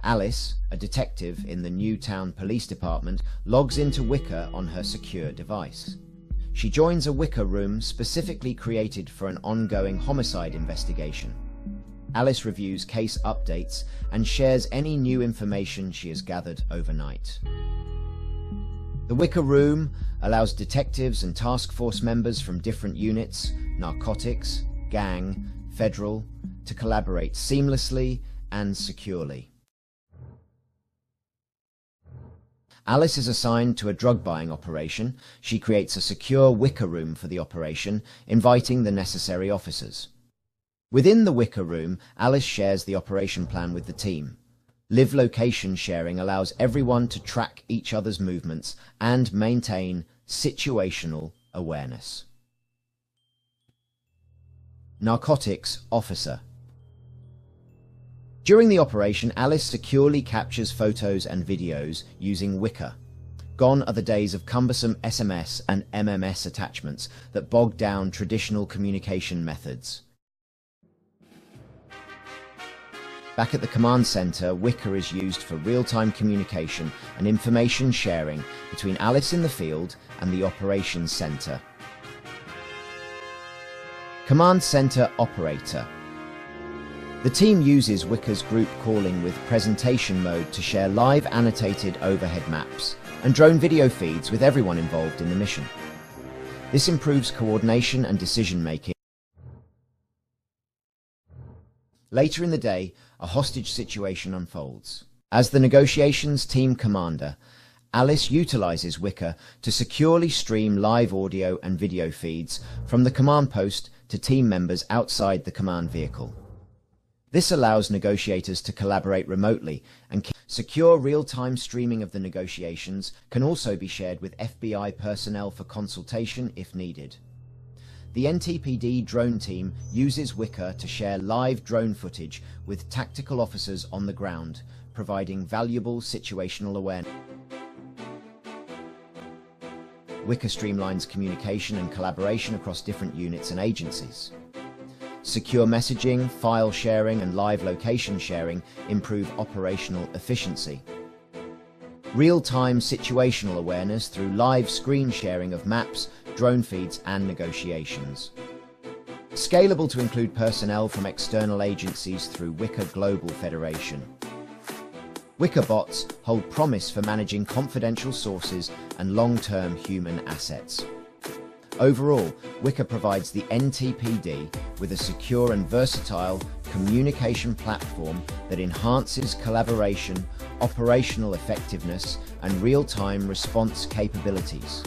Alice, a detective in the Newtown Police Department, logs into Wickr on her secure device. She joins a Wickr room specifically created for an ongoing homicide investigation. Alice reviews case updates and shares any new information she has gathered overnight. The Wickr room allows detectives and task force members from different units, narcotics, gang, federal, to collaborate seamlessly and securely. Alice is assigned to a drug buying operation. She creates a secure Wickr room for the operation, inviting the necessary officers. Within the Wickr room, Alice shares the operation plan with the team. Live location sharing allows everyone to track each other's movements and maintain situational awareness. Narcotics officer. During the operation, Alice securely captures photos and videos using Wickr. Gone are the days of cumbersome SMS and MMS attachments that bog down traditional communication methods. Back at the command center, Wickr is used for real-time communication and information sharing between Alice in the field and the operations center. Command center operator. The team uses Wickr's group calling with presentation mode to share live annotated overhead maps and drone video feeds with everyone involved in the mission. This improves coordination and decision-making. Later in the day, a hostage situation unfolds. As the negotiations team commander, Alice utilizes Wickr to securely stream live audio and video feeds from the command post to team members outside the command vehicle. This allows negotiators to collaborate remotely, and secure real-time streaming of the negotiations can also be shared with FBI personnel for consultation if needed. The NTPD drone team uses Wickr to share live drone footage with tactical officers on the ground, providing valuable situational awareness. Wickr streamlines communication and collaboration across different units and agencies. Secure messaging, file sharing, and live location sharing improve operational efficiency. Real-time situational awareness through live screen sharing of maps, drone feeds, and negotiations. Scalable to include personnel from external agencies through Wickr Global Federation. Wickr bots hold promise for managing confidential sources and long-term human assets. Overall, Wickr provides the NTPD with a secure and versatile communication platform that enhances collaboration, operational effectiveness, and real-time response capabilities.